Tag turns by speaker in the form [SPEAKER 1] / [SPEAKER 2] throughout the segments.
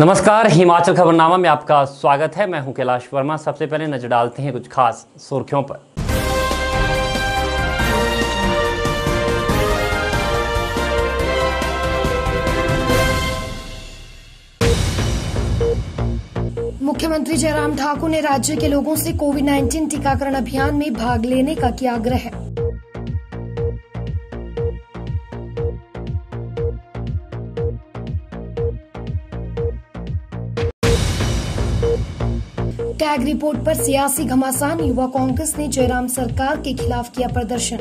[SPEAKER 1] नमस्कार, हिमाचल खबरनामा में आपका स्वागत है। मैं हूं कैलाश वर्मा। सबसे पहले नजर डालते हैं कुछ खास सुर्खियों पर।
[SPEAKER 2] मुख्यमंत्री जयराम ठाकुर ने राज्य के लोगों से कोविड-19 टीकाकरण अभियान में भाग लेने का किया आग्रह। टैग रिपोर्ट पर सियासी घमासान, युवा कांग्रेस ने जयराम सरकार के खिलाफ किया प्रदर्शन।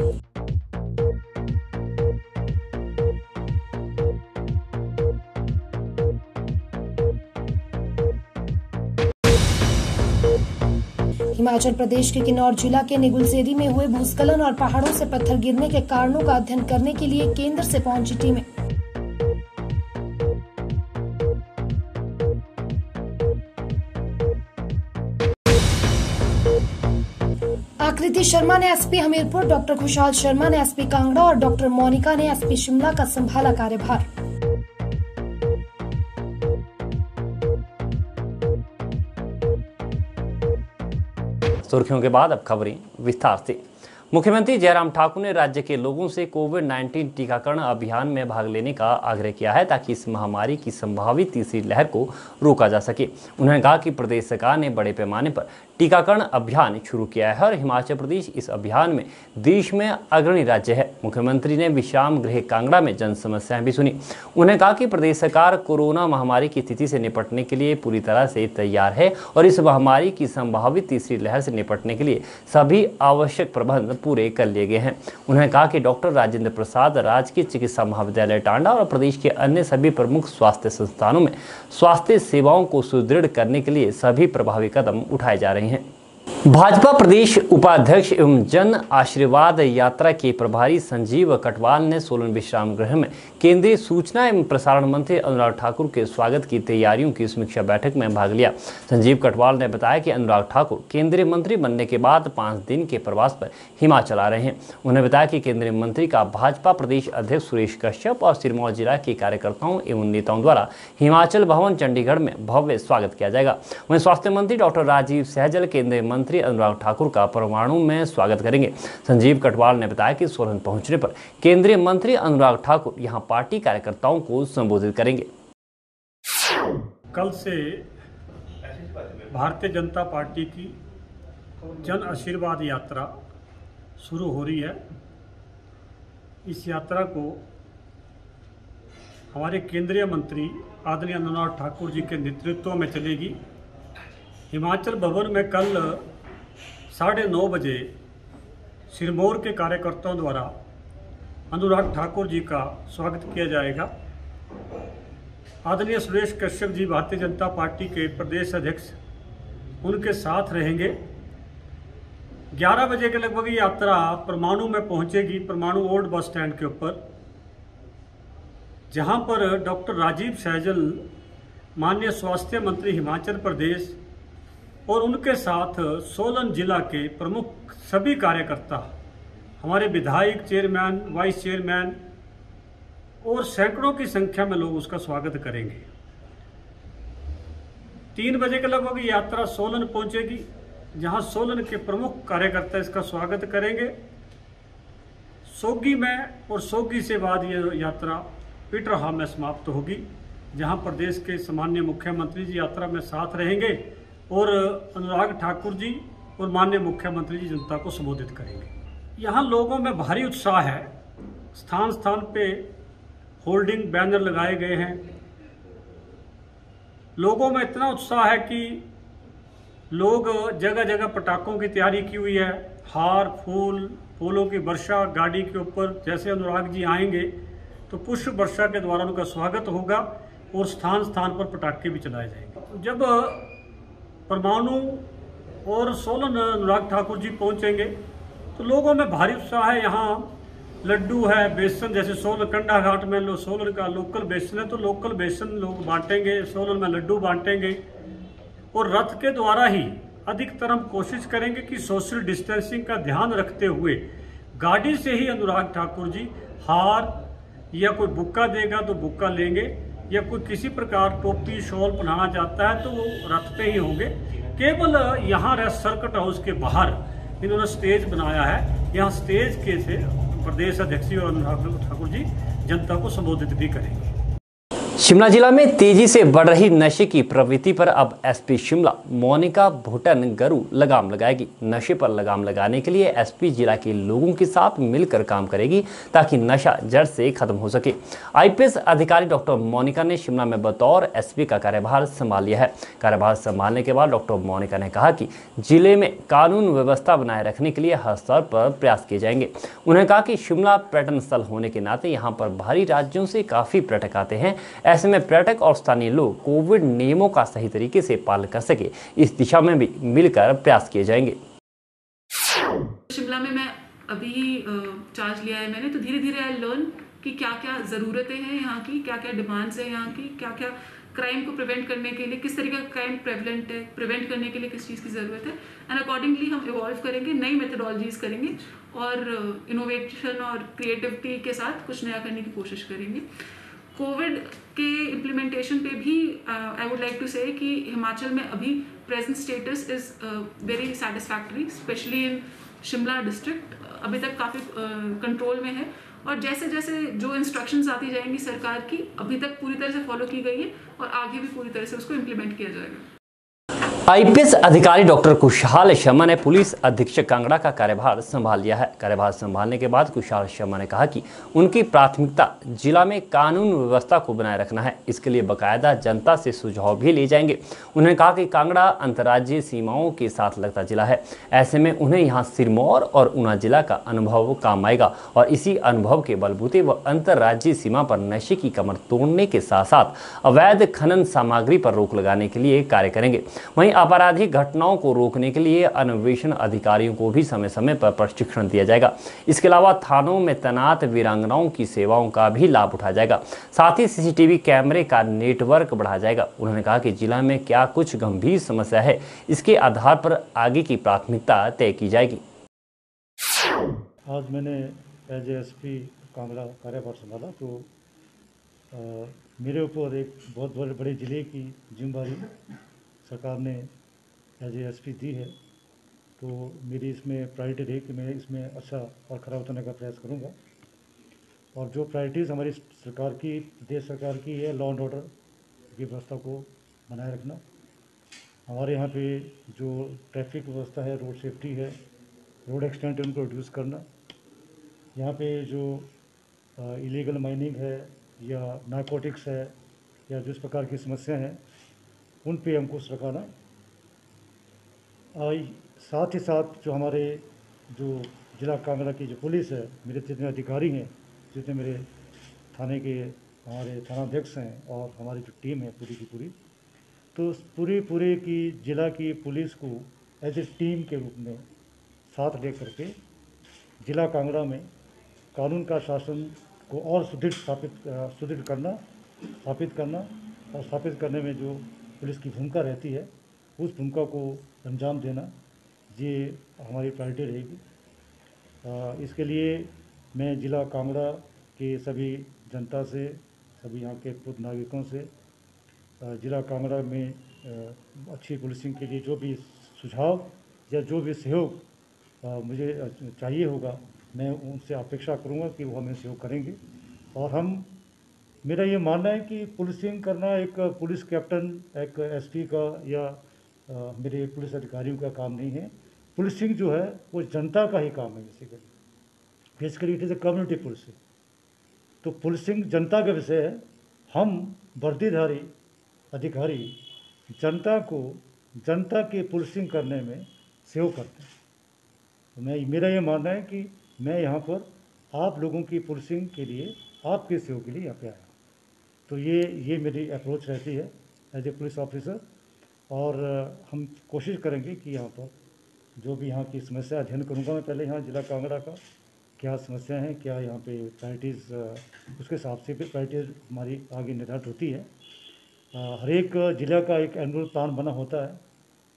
[SPEAKER 2] हिमाचल प्रदेश के किन्नौर जिला के निगुलसेरी में हुए भूस्खलन और पहाड़ों से पत्थर गिरने के कारणों का अध्ययन करने के लिए केंद्र से पहुंची टीमें। आकृति शर्मा ने एसपी हमीरपुर, डॉक्टर खुशहाल शर्मा ने एसपी कांगड़ा और डॉक्टर मोनिका ने एसपी शिमला का संभाला कार्यभार।
[SPEAKER 1] सुर्खियों के बाद अब खबरें विस्तार से। मुख्यमंत्री जयराम ठाकुर ने राज्य के लोगों से कोविड-19 टीकाकरण अभियान में भाग लेने का आग्रह किया है ताकि इस महामारी की संभावित तीसरी लहर को रोका जा सके। उन्होंने कहा कि प्रदेश सरकार ने बड़े पैमाने पर टीकाकरण अभियान शुरू किया है और हिमाचल प्रदेश इस अभियान में देश में अग्रणी राज्य है। मुख्यमंत्री ने विश्राम गृह कांगड़ा में जन समस्याएं भी सुनी। उन्होंने कहा कि प्रदेश सरकार कोरोना महामारी की स्थिति से निपटने के लिए पूरी तरह से तैयार है और इस महामारी की संभावित तीसरी लहर से निपटने के लिए सभी आवश्यक प्रबंध पूरे कर लिए गए हैं। उन्होंने कहा कि डॉक्टर राजेंद्र प्रसाद राजकीय चिकित्सा महाविद्यालय टांडा और प्रदेश के अन्य सभी प्रमुख स्वास्थ्य संस्थानों में स्वास्थ्य सेवाओं को सुदृढ़ करने के लिए सभी प्रभावी कदम उठाए जा रहे हैं। भाजपा प्रदेश उपाध्यक्ष एवं जन आशीर्वाद यात्रा के प्रभारी संजीव कटवाल ने सोलन विश्राम गृह में केंद्रीय सूचना एवं प्रसारण मंत्री अनुराग ठाकुर के स्वागत की तैयारियों की समीक्षा बैठक में भाग लिया। संजीव कटवाल ने बताया कि अनुराग ठाकुर केंद्रीय मंत्री बनने के बाद 5 दिन के प्रवास पर हिमाचल आ रहे हैं। उन्होंने बताया कि केंद्रीय मंत्री का भाजपा प्रदेश अध्यक्ष सुरेश कश्यप और सिरमौर जिला के कार्यकर्ताओं एवं नेताओं द्वारा हिमाचल भवन चंडीगढ़ में भव्य स्वागत किया जाएगा। वहीं स्वास्थ्य मंत्री डॉक्टर राजीव सहजल केंद्रीय मंत्री अनुराग ठाकुर का परमाणु में स्वागत करेंगे। संजीव कटवाल ने बताया कि सोलन पहुंचने पर केंद्रीय मंत्री अनुराग ठाकुर यहां पार्टी कार्यकर्ताओं को संबोधित करेंगे।
[SPEAKER 3] कल से भारतीय जनता पार्टी की जन आशीर्वाद यात्रा शुरू हो रही है। इस यात्रा को हमारे केंद्रीय मंत्री आदरणीय अनुराग ठाकुर जी के नेतृत्व में चलेगी। हिमाचल भवन में कल 9:30 बजे सिरमौर के कार्यकर्ताओं द्वारा अनुराग ठाकुर जी का स्वागत किया जाएगा। आदरणीय सुरेश कश्यप जी भारतीय जनता पार्टी के प्रदेश अध्यक्ष उनके साथ रहेंगे। 11 बजे के लगभग यात्रा परमाणु में पहुंचेगी, परमाणु ओल्ड बस स्टैंड के ऊपर, जहां पर डॉक्टर राजीव सहजल माननीय स्वास्थ्य मंत्री हिमाचल प्रदेश और उनके साथ सोलन जिला के प्रमुख सभी कार्यकर्ता, हमारे विधायक, चेयरमैन, वाइस चेयरमैन और सैकड़ों की संख्या में लोग उसका स्वागत करेंगे। 3 बजे के लगभग यात्रा सोलन पहुंचेगी, जहां सोलन के प्रमुख कार्यकर्ता इसका स्वागत करेंगे। सोगी में और सोगी से बाद ये यात्रा पीटरहाम में समाप्त होगी, जहां प्रदेश के सामान्य मुख्यमंत्री जी यात्रा में साथ रहेंगे और अनुराग ठाकुर जी और माननीय मुख्यमंत्री जी जनता को संबोधित करेंगे। यहाँ लोगों में भारी उत्साह है। स्थान स्थान पे होल्डिंग बैनर लगाए गए हैं। लोगों में इतना उत्साह है कि लोग जगह जगह पटाखों की तैयारी की हुई है। हार, फूलों की वर्षा गाड़ी के ऊपर, जैसे अनुराग जी आएंगे तो पुष्प वर्षा के द्वारा उनका स्वागत होगा और स्थान स्थान पर पटाखे भी चलाए जाएंगे। जब परमाणु और सोलन अनुराग ठाकुर जी पहुंचेंगे तो लोगों में भारी उत्साह है। यहाँ लड्डू है, बेसन, जैसे सोलन कंडा घाट में सोलन का लोकल बेसन है तो लोकल बेसन लोग बांटेंगे, सोलन में लड्डू बांटेंगे और रथ के द्वारा ही अधिकतर हम कोशिश करेंगे कि सोशल डिस्टेंसिंग का ध्यान रखते हुए गाड़ी से ही अनुराग ठाकुर जी हार या कोई बुक्का देगा तो बुक्का लेंगे या कोई किसी प्रकार टोपी शॉल पहनाना चाहता है तो वो रथ पे ही होंगे। केवल यहाँ सर्किट हाउस के बाहर इन्होंने स्टेज बनाया है, यहाँ स्टेज के से प्रदेश अध्यक्ष जी और अनुराग ठाकुर जी जनता को संबोधित भी करेंगे।
[SPEAKER 1] शिमला जिला में तेजी से बढ़ रही नशे की प्रवृत्ति पर अब एसपी शिमला मोनिका भूटन गरू लगाम लगाएगी। नशे पर लगाम लगाने के लिए एसपी जिला के लोगों के साथ मिलकर काम करेगी ताकि नशा जड़ से खत्म हो सके। आईपीएस अधिकारी डॉक्टर मोनिका ने शिमला में बतौर एसपी का कार्यभार संभाल लिया है। कार्यभार संभालने के बाद डॉक्टर मोनिका ने कहा कि जिले में कानून व्यवस्था बनाए रखने के लिए हर स्तर पर प्रयास किए जाएंगे। उन्होंने कहा कि शिमला पर्यटन स्थल होने के नाते यहाँ पर बाहरी राज्यों से काफी पर्यटक आते हैं। ऐसे में पर्यटक और स्थानीय लोग कोविड नियमों का सही तरीके से पालन कर सके, इस दिशा में भी मिलकर प्रयास किए जाएंगे।
[SPEAKER 4] शिमला में मैं अभी चार्ज लिया है मैंने, तो धीरे धीरे आई लर्न कि क्या क्या ज़रूरतें हैं यहाँ की, क्या क्या डिमांड्स हैं यहाँ की, क्या क्या क्राइम को प्रिवेंट करने के लिए किस तरीके का क्राइम प्रेवलेंट है, प्रिवेंट करने के लिए किस चीज़ की ज़रूरत है, एंड अकॉर्डिंगली हम इवॉल्व करेंगे, नई मेथडोलॉजीज करेंगे और इनोवेशन और क्रिएटिविटी के साथ कुछ नया करने की कोशिश करेंगे। कोविड के इम्प्लीमेंटेशन पे भी आई वुड लाइक टू से कि हिमाचल में अभी present status is very satisfactory, specially in Shimla district अभी तक काफ़ी कंट्रोल में है, और जैसे जैसे जो इंस्ट्रक्शंस आती जाएंगी सरकार की अभी तक पूरी तरह से फॉलो की गई है और आगे भी पूरी तरह से उसको इम्प्लीमेंट किया जाएगा।
[SPEAKER 1] आईपीएस अधिकारी डॉक्टर कुशाल शर्मा ने पुलिस अधीक्षक कांगड़ा का कार्यभार संभाल लिया है। कार्यभार संभालने के बाद कुशाल शर्मा ने कहा कि उनकी प्राथमिकता जिला में कानून व्यवस्था को बनाए रखना है। इसके लिए बाकायदा जनता से सुझाव भी ले जाएंगे। उन्होंने कहा कि कांगड़ा अंतर्राज्यीय सीमाओं के साथ लगता जिला है, ऐसे में उन्हें यहाँ सिरमौर और ऊना जिला का अनुभव काम आएगा और इसी अनुभव के बलबूते वह अंतर्राज्यीय सीमा पर नशे की कमर तोड़ने के साथ साथ अवैध खनन सामग्री पर रोक लगाने के लिए कार्य करेंगे। वहीं आपराधिक घटनाओं को रोकने के लिए अन्वेषण अधिकारियों को भी समय समय पर प्रशिक्षण दिया जाएगा। इसके अलावा थानों में तैनात वीरांगनाओं की सेवाओं का भी लाभ उठाया जाएगा। साथ ही सीसीटीवी कैमरे का नेटवर्क बढ़ाया जाएगा। उन्होंने कहा कि जिला में क्या कुछ गंभीर समस्या है, इसके आधार पर आगे की प्राथमिकता तय की जाएगी।
[SPEAKER 5] आज मैंने एज एसपी कांगड़ा कार्यभार संभाला तो मेरे ऊपर एक बहुत बड़े ज़िले की जिम्मेदारी सरकार ने एज एसपी दी है, तो मेरी इसमें प्रायोरिटी रही कि मैं इसमें अच्छा और खरा उतरने का प्रयास करूंगा। और जो प्रायोरिटीज़ हमारी सरकार की, प्रदेश सरकार की है, लॉ एंड ऑर्डर की व्यवस्था को बनाए रखना। हमारे यहाँ पे जो ट्रैफिक व्यवस्था है, रोड सेफ्टी है, रोड एक्सीडेंट है, उनको रिड्यूस करना। यहाँ पे जो इलीगल माइनिंग है या नारकोटिक्स है या जिस प्रकार की समस्या हैं उन पे हमको सरकाना। साथ ही साथ जो हमारे जो जिला कांगड़ा की जो पुलिस है, मेरे जितने अधिकारी हैं, जितने मेरे थाने के हमारे थानाध्यक्ष हैं और हमारी जो टीम है पूरी की पूरी, तो पूरी की जिला की पुलिस को एज ए टीम के रूप में साथ ले करके जिला कांगड़ा में कानून का शासन को और सुदृढ़ करना, स्थापित करने में जो पुलिस की भूमिका रहती है उस भूमिका को अंजाम देना, ये हमारी प्रायोरिटी रहेगी। इसके लिए मैं जिला कांगड़ा के सभी जनता से, सभी यहाँ के पूर्व नागरिकों से जिला कांगड़ा में अच्छी पुलिसिंग के लिए जो भी सुझाव या जो भी सहयोग मुझे चाहिए होगा, मैं उनसे अपेक्षा करूँगा कि वो हमें सहयोग करेंगे। और मेरा ये मानना है कि पुलिसिंग करना एक पुलिस कैप्टन, एक एसपी का या मेरे पुलिस अधिकारियों का काम नहीं है। पुलिसिंग जो है वो जनता का ही काम है। Basically it is a community policing. तो पुलिसिंग जनता का विषय है। हम वर्दीधारी अधिकारी जनता की पुलिसिंग करने में सहयोग करते हैं। तो मेरा ये मानना है कि मैं यहाँ पर आप लोगों की पुलिसिंग के लिए, आपके सहयोग के लिए यहाँ पे आया। तो ये मेरी अप्रोच रहती है एज ए पुलिस ऑफिसर। और हम कोशिश करेंगे कि यहाँ पर जो भी यहाँ की समस्या अध्ययन करूँगा मैं पहले, यहाँ जिला कांगड़ा का क्या समस्या है, क्या यहाँ पे प्रायोरिटीज़, उसके हिसाब से भी प्रायोरिटीज़ हमारी आगे निर्धारित होती है। हर एक ज़िला का एक एनुअल प्लान बना होता है।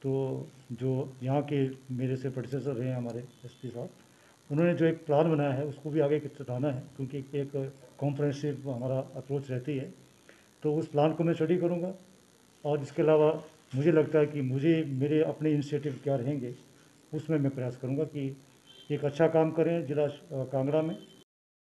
[SPEAKER 5] तो जो यहाँ के मेरे से प्रेडिसेसर रहे हैं हमारे एसपी साहब, उन्होंने जो एक प्लान बनाया है उसको भी आगे चलाना है, क्योंकि एक कॉम्प्रहेंसिव हमारा अप्रोच रहती है। तो उस प्लान को मैं स्टडी करूँगा। और इसके अलावा मुझे लगता है कि मेरे अपने इनिशिएटिव क्या रहेंगे, उसमें मैं प्रयास करूँगा कि एक अच्छा काम करें जिला कांगड़ा में।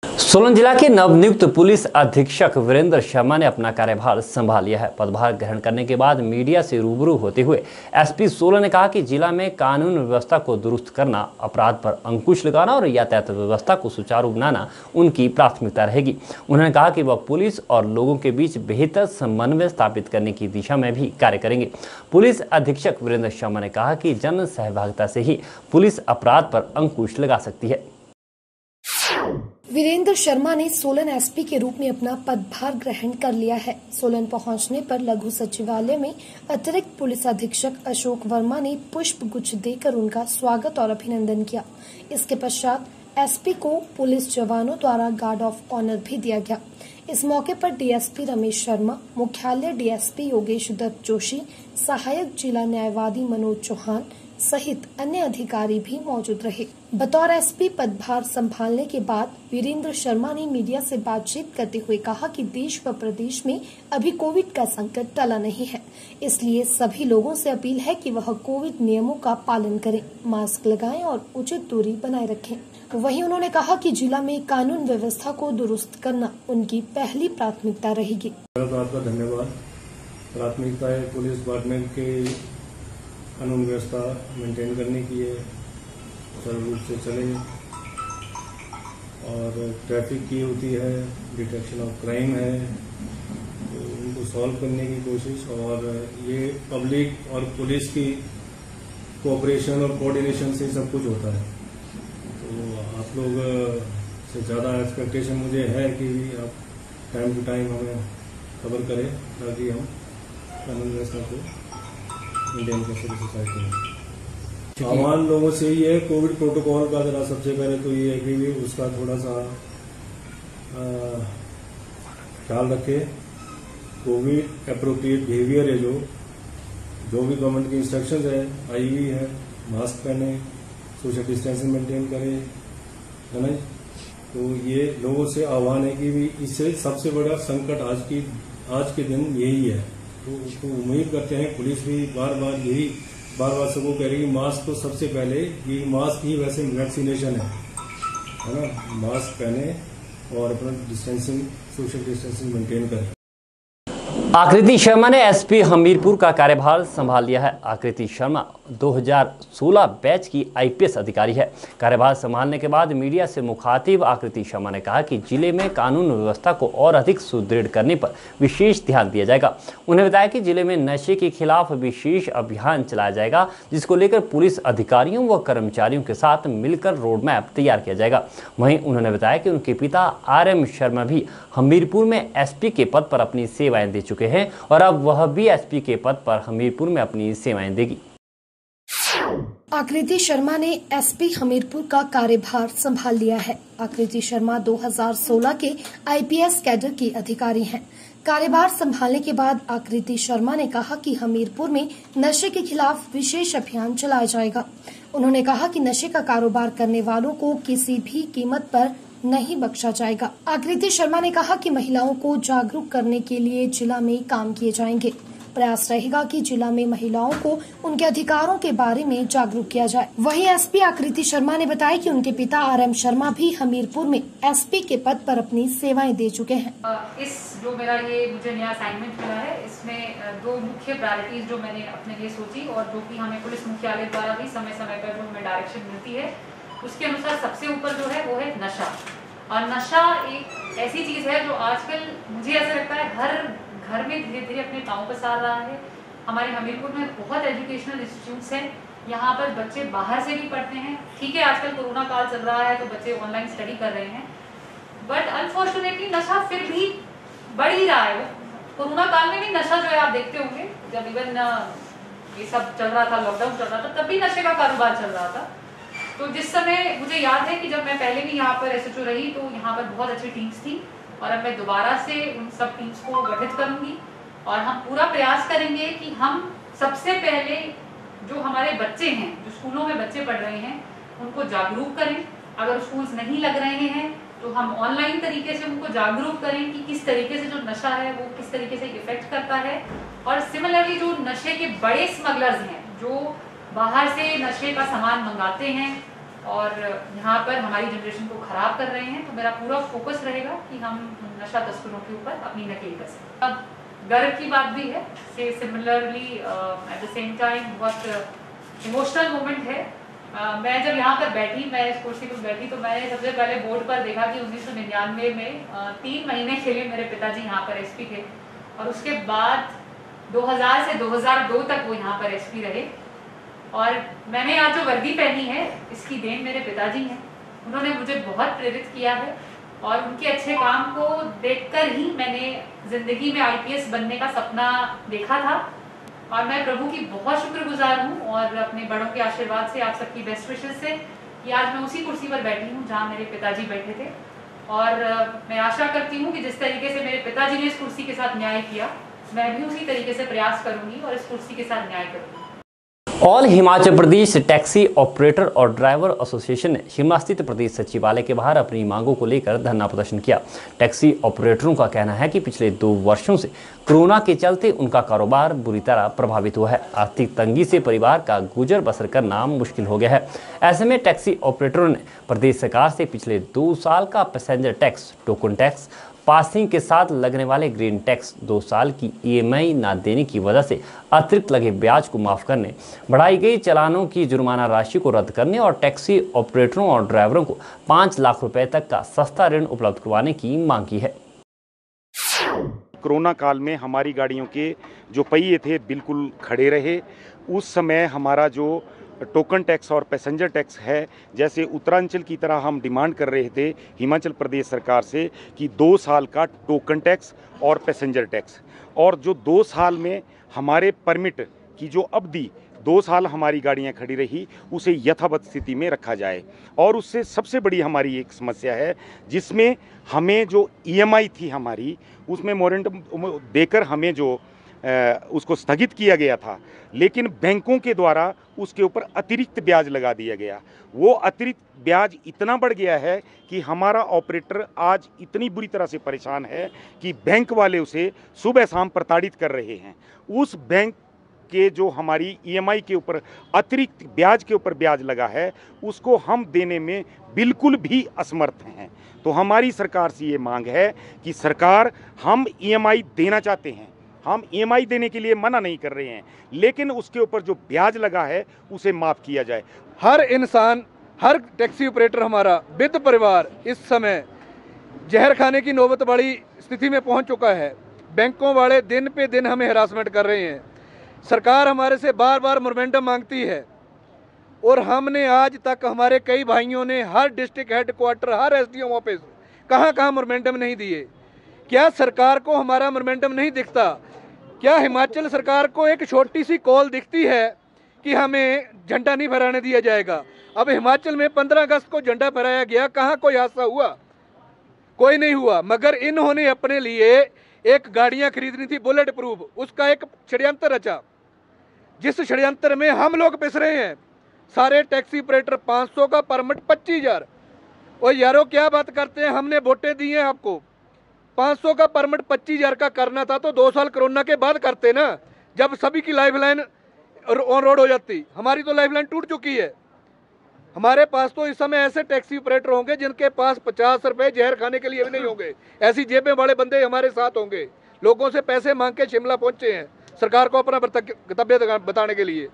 [SPEAKER 1] सोलन जिला के नवनियुक्त पुलिस अधीक्षक वीरेंद्र शर्मा ने अपना कार्यभार संभाल लिया है। पदभार ग्रहण करने के बाद मीडिया से रूबरू होते हुए एसपी सोलन ने कहा कि जिला में कानून व्यवस्था को दुरुस्त करना, अपराध पर अंकुश लगाना और यातायात व्यवस्था को सुचारू बनाना उनकी प्राथमिकता रहेगी। उन्होंने कहा कि वह पुलिस और लोगों के बीच बेहतर समन्वय स्थापित करने की दिशा में भी कार्य करेंगे। पुलिस अधीक्षक वीरेंद्र शर्मा ने कहा कि जन सहभागिता से ही पुलिस अपराध पर अंकुश लगा सकती है।
[SPEAKER 2] वीरेंद्र शर्मा ने सोलन एसपी के रूप में अपना पदभार ग्रहण कर लिया है। सोलन पहुंचने पर लघु सचिवालय में अतिरिक्त पुलिस अधीक्षक अशोक वर्मा ने पुष्प गुच्छ देकर उनका स्वागत और अभिनंदन किया। इसके पश्चात एसपी को पुलिस जवानों द्वारा गार्ड ऑफ ऑनर भी दिया गया। इस मौके पर डीएसपी रमेश शर्मा, मुख्यालय डीएसपी योगेश दत्त जोशी, सहायक जिला न्यायवादी मनोज चौहान सहित अन्य अधिकारी भी मौजूद रहे। बतौर एसपी पदभार संभालने के बाद वीरेंद्र शर्मा ने मीडिया से बातचीत करते हुए कहा कि देश व प्रदेश में अभी कोविड का संकट टला नहीं है, इसलिए सभी लोगों से अपील है कि वह कोविड नियमों का पालन करें, मास्क लगाएं और उचित दूरी बनाए रखें। वहीं उन्होंने कहा कि जिला में कानून व्यवस्था को दुरुस्त करना उनकी पहली प्राथमिकता रहेगी।
[SPEAKER 6] आपका धन्यवाद। प्राथमिकता है पुलिस डिपार्टमेंट के कानून व्यवस्था मेंटेन करने की है, सरल रूप से चले और ट्रैफिक की होती है, डिटेक्शन ऑफ क्राइम है, तो उनको सॉल्व करने की कोशिश, और ये पब्लिक और पुलिस की कोऑपरेशन और कोऑर्डिनेशन से सब कुछ होता है। तो आप लोग से ज़्यादा एक्सपेक्टेशन मुझे है कि आप टाइम टू टाइम हमें खबर करें ताकि हम कानून व्यवस्था को इंडियन कैसे सोसाइटी में। आह्वान लोगों से ही है कोविड प्रोटोकॉल का जरा सबसे पहले तो ये है कि उसका थोड़ा सा ख्याल रखें। कोविड अप्रोप्रिएट बिहेवियर है, जो भी गवर्नमेंट की इंस्ट्रक्शंस है आई हुई है, मास्क पहने, सोशल डिस्टेंसिंग मेंटेन करें, है ना। तो ये लोगों से आह्वान है कि इससे सबसे बड़ा संकट आज के दिन यही है। तो उम्मीद करते हैं पुलिस भी बार बार सबको कह रही है मास्क तो सबसे पहले, ये मास्क ही वैसे वैक्सीनेशन है ना। मास्क पहने और अपना सोशल डिस्टेंसिंग मेंटेन करें।
[SPEAKER 1] आकृति शर्मा ने एसपी हमीरपुर का कार्यभार संभाल लिया है। आकृति शर्मा 2016 बैच की आईपीएस अधिकारी है। कार्यभार संभालने के बाद मीडिया से मुखातिब आकृति शर्मा ने कहा कि जिले में कानून व्यवस्था को और अधिक सुदृढ़ करने पर विशेष ध्यान दिया जाएगा। उन्होंने बताया कि जिले में नशे के खिलाफ विशेष अभियान चलाया जाएगा, जिसको लेकर पुलिस अधिकारियों व कर्मचारियों के साथ मिलकर रोड मैप तैयार किया जाएगा। वहीं उन्होंने बताया कि उनके पिता RM शर्मा भी हमीरपुर में एसपी के पद पर अपनी सेवाएं दे चुके हैं और अब वह भी एसपी के पद पर हमीरपुर में अपनी सेवाएं देगी।
[SPEAKER 2] आकृति शर्मा ने एसपी हमीरपुर का कार्यभार संभाल लिया है। आकृति शर्मा 2016 के आईपीएस कैडर की अधिकारी हैं। कार्यभार संभालने के बाद आकृति शर्मा ने कहा कि हमीरपुर में नशे के खिलाफ विशेष अभियान चलाया जाएगा। उन्होंने कहा कि नशे का कारोबार करने वालों को किसी भी कीमत पर नहीं बख्शा जाएगा। आकृति शर्मा ने कहा कि महिलाओं को जागरूक करने के लिए जिला में काम किए जाएंगे। प्रयास रहेगा कि जिला में महिलाओं को उनके अधिकारों के बारे में जागरूक किया जाए। वहीं एसपी आकृति शर्मा ने बताया कि उनके पिता RM शर्मा भी हमीरपुर में एसपी के पद पर अपनी सेवाएं दे चुके हैं।
[SPEAKER 7] इस जो मेरा ये मुझे नया असाइनमेंट मिला है, इसमें दो मुख्य प्रायोरिटीज जो मैंने अपने लिए सोची और जो कि हमें पुलिस मुख्यालय द्वारा भी समय समय पर जो हमें डायरेक्शन मिलती है, उसके अनुसार सबसे ऊपर जो है वो है नशा। और नशा एक ऐसी चीज है जो आजकल मुझे ऐसा लगता है हर घर में धीरे धीरे अपने पांव पसार रहा है। हमारे हमीरपुर में बहुत एजुकेशनल इंस्टीट्यूट्स हैं, यहाँ पर बच्चे बाहर से भी पढ़ते हैं। ठीक है, आजकल कोरोना काल चल रहा है तो बच्चे ऑनलाइन स्टडी कर रहे हैं, बट अनफॉर्चुनेटली नशा फिर भी बढ़ ही रहा है। कोरोना काल में भी नशा जो है आप देखते होंगे, जब इवन ये सब चल रहा था, लॉकडाउन चल रहा था, तब भी नशे का कारोबार चल रहा था। तो जिस समय मुझे याद है कि जब मैं पहले भी यहाँ पर SHO रही तो यहाँ पर बहुत अच्छी टीम्स थी और अब मैं दोबारा से उन सब टीम्स को गठित करूंगी और हम पूरा प्रयास करेंगे कि हम सबसे पहले जो हमारे बच्चे हैं, जो स्कूलों में बच्चे पढ़ रहे हैं, उनको जागरूक करें। अगर स्कूल्स नहीं लग रहे हैं तो हम ऑनलाइन तरीके से उनको जागरूक करें कि किस तरीके से जो नशा है वो किस तरीके से इफेक्ट करता है। और सिमिलरली जो नशे के बड़े स्मगलर्स हैं जो बाहर से नशे का सामान मंगाते हैं और यहाँ पर हमारी जनरेशन को खराब कर रहे हैं, तो मेरा पूरा फोकस रहेगा कि हम नशा तस्करों के ऊपर अपनी नकेल कसें। अब गर्व की बात भी है से similarly at the same time बहुत इमोशनल मोमेंट है। मैं जब यहाँ पर बैठी, मैं इस कुर्सी पर बैठी, तो मैंने सबसे पहले बोर्ड पर देखा कि 1999 में 3 महीने के लिए मेरे पिताजी यहाँ पर एसपी थे और उसके बाद 2000 से 2002 तक वो यहाँ पर एसपी रहे। और मैंने आज जो वर्दी पहनी है इसकी देन मेरे पिताजी हैं। उन्होंने मुझे बहुत प्रेरित किया है और उनके अच्छे काम को देखकर ही मैंने जिंदगी में आईपीएस बनने का सपना देखा था। और मैं प्रभु की बहुत शुक्रगुजार हूँ और अपने बड़ों के आशीर्वाद से, आप सबकी बेस्ट विशेस से, कि आज मैं उसी कुर्सी पर बैठी हूँ जहाँ मेरे पिताजी बैठे थे। और मैं आशा करती हूँ कि जिस तरीके से मेरे पिताजी ने इस कुर्सी के साथ न्याय किया, मैं भी उसी तरीके से प्रयास करूंगी और इस कुर्सी के साथ न्याय करूंगी।
[SPEAKER 1] All Himachal Pradesh taxi operator और ड्राइवर एसोसिएशन ने शिमला स्थित प्रदेश सचिवालय के बाहर अपनी मांगों को लेकर धरना प्रदर्शन किया। टैक्सी ऑपरेटरों का कहना है कि पिछले 2 वर्षों से कोरोना के चलते उनका कारोबार बुरी तरह प्रभावित हुआ है। आर्थिक तंगी से परिवार का गुजर बसर करना मुश्किल हो गया है। ऐसे में टैक्सी ऑपरेटरों ने प्रदेश सरकार से पिछले 2 साल का passenger tax, token tax, passing के साथ लगने वाले ग्रीन टैक्स, 2 साल की ईएमआई ना देने की वजह से अतिरिक्त लगे ब्याज को माफ करने, बढ़ाई गई चालानों की जुर्माना राशि को रद्द करने और टैक्सी ऑपरेटरों और ड्राइवरों को 5 लाख रुपए तक का सस्ता ऋण उपलब्ध करवाने की मांग की है।
[SPEAKER 8] कोरोना काल में हमारी गाड़ियों के जो पहिए थे बिल्कुल खड़े रहे। उस समय हमारा जो टोकन टैक्स और पैसेंजर टैक्स है, जैसे उत्तरांचल की तरह हम डिमांड कर रहे थे हिमाचल प्रदेश सरकार से कि 2 साल का टोकन टैक्स और पैसेंजर टैक्स, और जो 2 साल में हमारे परमिट की जो अवधि 2 साल हमारी गाड़ियां खड़ी रही उसे यथावत स्थिति में रखा जाए। और उससे सबसे बड़ी हमारी एक समस्या है जिसमें हमें जो ईएमआई थी हमारी, उसमें मोरेंडम देकर हमें जो उसको स्थगित किया गया था, लेकिन बैंकों के द्वारा उसके ऊपर अतिरिक्त ब्याज लगा दिया गया। वो अतिरिक्त ब्याज इतना बढ़ गया है कि हमारा ऑपरेटर आज इतनी बुरी तरह से परेशान है कि बैंक वाले उसे सुबह शाम प्रताड़ित कर रहे हैं। उस बैंक के जो हमारी ईएमआई के ऊपर अतिरिक्त ब्याज के ऊपर ब्याज लगा है उसको हम देने में बिल्कुल भी असमर्थ हैं। तो हमारी सरकार से ये मांग है कि सरकार, हम ईएमआई देना चाहते हैं, हम ईएमआई देने के लिए मना नहीं कर रहे हैं, लेकिन उसके ऊपर जो ब्याज लगा है उसे माफ़ किया जाए।
[SPEAKER 9] हर इंसान, हर टैक्सी ऑपरेटर हमारा विद परिवार इस समय जहर खाने की नौबत बड़ी स्थिति में पहुंच चुका है। बैंकों वाले दिन पे दिन हमें हरासमेंट कर रहे हैं। सरकार हमारे से बार बार मोमेंटम मांगती है और हमने आज तक, हमारे कई भाइयों ने हर डिस्ट्रिक्ट हेडक्वार्टर, हर एसडीएम ऑफिस, कहाँ मोमेंटम नहीं दिए। क्या सरकार को हमारा मोमेंटम नहीं दिखता? क्या हिमाचल सरकार को एक छोटी सी कॉल दिखती है कि हमें झंडा नहीं फहराने दिया जाएगा? अब हिमाचल में 15 अगस्त को झंडा फहराया गया, कहाँ कोई हादसा हुआ? कोई नहीं हुआ। मगर इन्होंने अपने लिए एक गाड़ियां खरीदनी थी बुलेट प्रूफ, उसका एक षड्यंत्र रचा, जिस षड्यंत्र में हम लोग पिस रहे हैं। सारे टैक्सी ऑपरेटर 500 का परमिट 25,000। और यारों क्या बात करते हैं, हमने वोटें दी हैं आपको। 500 का परमिट 25,000 का करना था तो 2 साल कोरोना के बाद करते ना, जब सभी की लाइफलाइन ऑन रोड हो जाती। हमारी तो लाइफलाइन टूट चुकी है। हमारे पास तो इस समय ऐसे टैक्सी ऑपरेटर होंगे जिनके पास 50 रुपए जहर खाने के लिए भी नहीं होंगे। ऐसी जेबें वाले बंदे हमारे साथ होंगे। लोगों से पैसे मांग के शिमला पहुंचे हैं सरकार को अपना कर्तव्य बताने के लिए।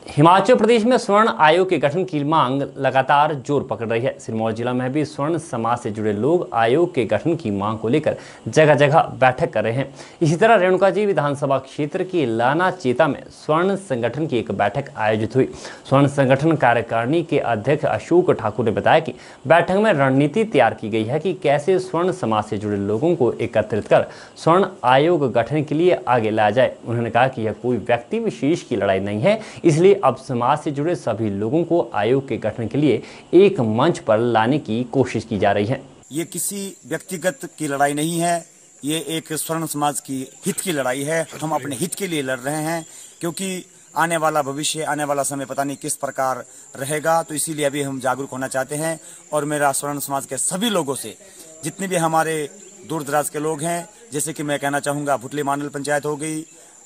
[SPEAKER 1] हिमाचल प्रदेश में स्वर्ण आयोग के गठन की मांग लगातार जोर पकड़ रही है। सिरमौर जिला में भी स्वर्ण समाज से जुड़े लोग आयोग के गठन की मांग को लेकर जगह जगह बैठक कर रहे हैं। इसी तरह रेणुका जी विधानसभा क्षेत्र की लाना चेता में स्वर्ण संगठन की एक बैठक आयोजित हुई। स्वर्ण संगठन कार्यकारिणी के अध्यक्ष अशोक ठाकुर ने बताया कि बैठक में रणनीति तैयार की गई है कि कैसे स्वर्ण समाज से जुड़े लोगों को एकत्रित कर स्वर्ण आयोग गठन के लिए आगे लाया जाए। उन्होंने कहा कि यह कोई व्यक्ति विशेष की लड़ाई नहीं है, इसलिए अब समाज से जुड़े सभी लोगों को आयोग के गठन के लिए एक मंच पर लाने की कोशिश की जा रही है।
[SPEAKER 10] ये किसी व्यक्तिगत की लड़ाई नहीं है, ये एक स्वर्ण समाज की हित की लड़ाई है। हम अपने हित के लिए लड़ रहे हैं, क्योंकि आने वाला भविष्य, आने वाला समय पता नहीं किस प्रकार रहेगा। तो इसीलिए अभी हम जागरूक होना चाहते हैं। और मेरा स्वर्ण समाज के सभी लोगों से, जितने भी हमारे दूर दराज के लोग हैं, जैसे कि मैं कहना चाहूँगा भुटली मांडल पंचायत हो गई,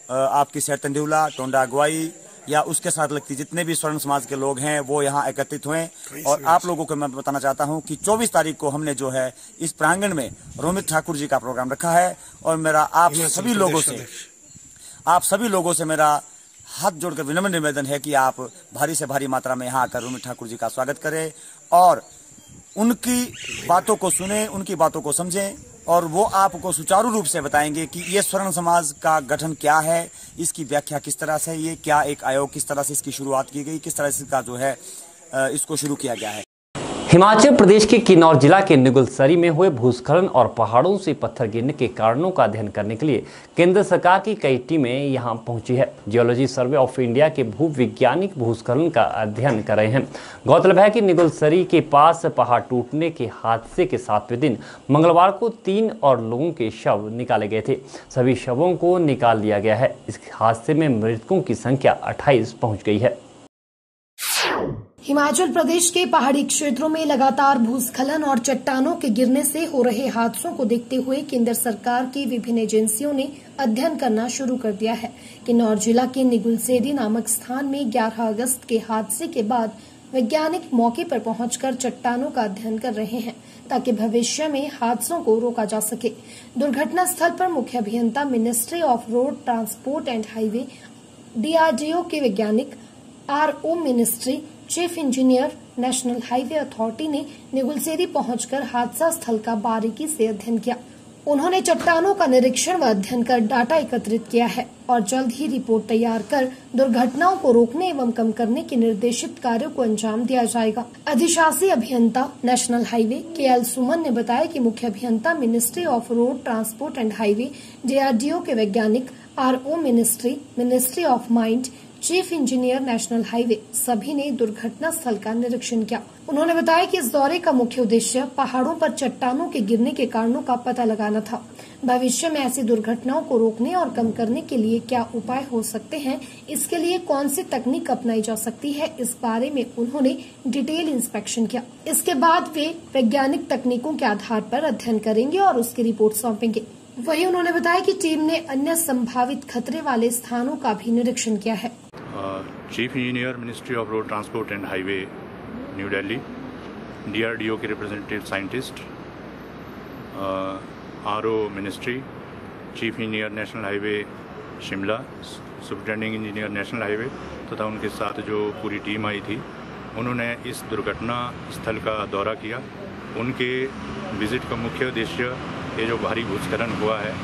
[SPEAKER 10] आपकी सैर तंडीवला, टोंडा अगवाई या उसके साथ लगती जितने भी स्वर्ण समाज के लोग हैं वो यहाँ एकत्रित हुए। और आप लोगों को मैं बताना चाहता हूँ कि 24 तारीख को हमने जो है इस प्रांगण में रोमित ठाकुर जी का प्रोग्राम रखा है। और मेरा आप सभी लोगों से मेरा हाथ जोड़कर विनम्र निवेदन है कि आप भारी से भारी मात्रा में यहाँ आकर रोमित ठाकुर जी का स्वागत करें और उनकी बातों को सुने, उनकी बातों को समझें और वो आपको सुचारू रूप से बताएंगे कि ये स्वर्ण समाज का गठन क्या है, इसकी व्याख्या किस तरह से, ये क्या एक आयोग किस तरह से इसकी शुरुआत की गई, किस तरह से इसका जो है इसको शुरू किया गया है।
[SPEAKER 1] हिमाचल प्रदेश के किन्नौर जिला के निगुलसरी में हुए भूस्खलन और पहाड़ों से पत्थर गिरने के कारणों का अध्ययन करने के लिए केंद्र सरकार की कई टीमें यहां पहुंची है। जियोलॉजी सर्वे ऑफ इंडिया के भूवैज्ञानिक भूस्खलन का अध्ययन कर रहे हैं। गौरतलब है कि निगुलसरी के पास पहाड़ टूटने के हादसे के 7वें दिन मंगलवार को 3 और लोगों के शव निकाले गए थे। सभी शवों को निकाल लिया गया है। इस हादसे में मृतकों की संख्या 28 पहुँच गई है।
[SPEAKER 2] हिमाचल प्रदेश के पहाड़ी क्षेत्रों में लगातार भूस्खलन और चट्टानों के गिरने से हो रहे हादसों को देखते हुए केंद्र सरकार की विभिन्न एजेंसियों ने अध्ययन करना शुरू कर दिया है। किन्नौर जिला के निगुलसेरी नामक स्थान में 11 अगस्त के हादसे के बाद वैज्ञानिक मौके पर पहुंचकर चट्टानों का अध्ययन कर रहे हैं ताकि भविष्य में हादसों को रोका जा सके। दुर्घटना स्थल पर मुख्य अभियंता, ministry of road transport and highway, DRDO के वैज्ञानिक, RO ministry, chief engineer, national highway authority ने निगुलसेरी पहुंचकर हादसा स्थल का बारीकी से अध्ययन किया। उन्होंने चट्टानों का निरीक्षण व अध्ययन कर डाटा एकत्रित किया है और जल्द ही रिपोर्ट तैयार कर दुर्घटनाओं को रोकने एवं कम करने के निर्देशित कार्यों को अंजाम दिया जाएगा। अधिशासी अभियंता नेशनल हाईवे KL सुमन ने बताया कि मुख्य अभियंता, ministry of road transport and highway, DRDO के वैज्ञानिक, RO ministry, ministry of mind, chief engineer, national highway सभी ने दुर्घटना स्थल का निरीक्षण किया। उन्होंने बताया कि इस दौरे का मुख्य उद्देश्य पहाड़ों पर चट्टानों के गिरने के कारणों का पता लगाना था। भविष्य में ऐसी दुर्घटनाओं को रोकने और कम करने के लिए क्या उपाय हो सकते हैं, इसके लिए कौन सी तकनीक अपनाई जा सकती है, इस बारे में उन्होंने डिटेल इंस्पेक्शन किया। इसके बाद वे वैज्ञानिक तकनीकों के आधार पर अध्ययन करेंगे और उसकी रिपोर्ट सौंपेंगे। वहीं उन्होंने बताया कि टीम ने अन्य संभावित खतरे वाले स्थानों का भी निरीक्षण किया है।
[SPEAKER 11] Chief engineer, ministry of road transport and highway, new Delhi, DRDO के representative scientist, RO ministry, chief engineer national highway Shimla, superintending engineer national highway तथा उनके साथ जो पूरी टीम आई थी, उन्होंने इस दुर्घटना स्थल का दौरा किया। उनके विजिट का मुख्य उद्देश्य ये जो भारी भूस्खलन हुआ है